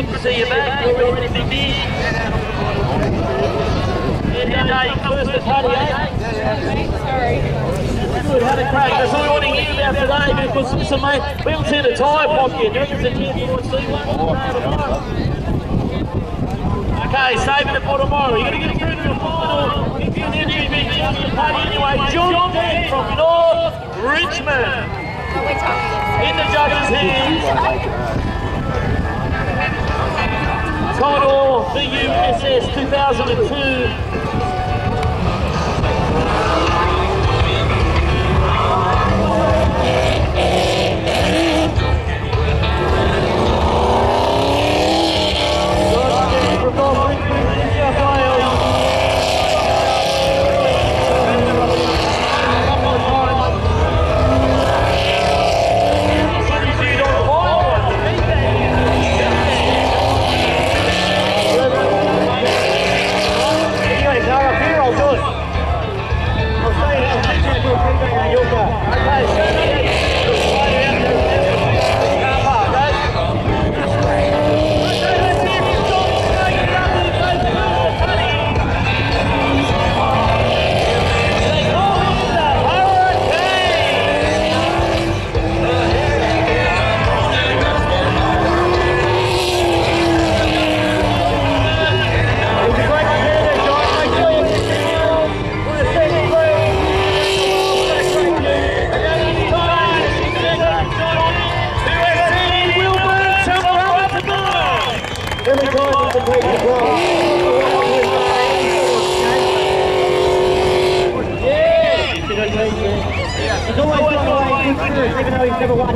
Good to see you back. You're ready to be big. Yeah, first at party, Sorry. Good, had a crack. That's all we want to hear about today because listen, mate, we haven't seen a tyre pop yet. Do you reckon it's a chance you want to see one? Okay, saving it for tomorrow. You're going to get through to the final. If you're an entry, be just a party anyway. John Dent from North Richmond. In the judges' hands. Commodore VUSS 2002. Every time you can take the ball. Yeah! He's always done the way, even though he's never won.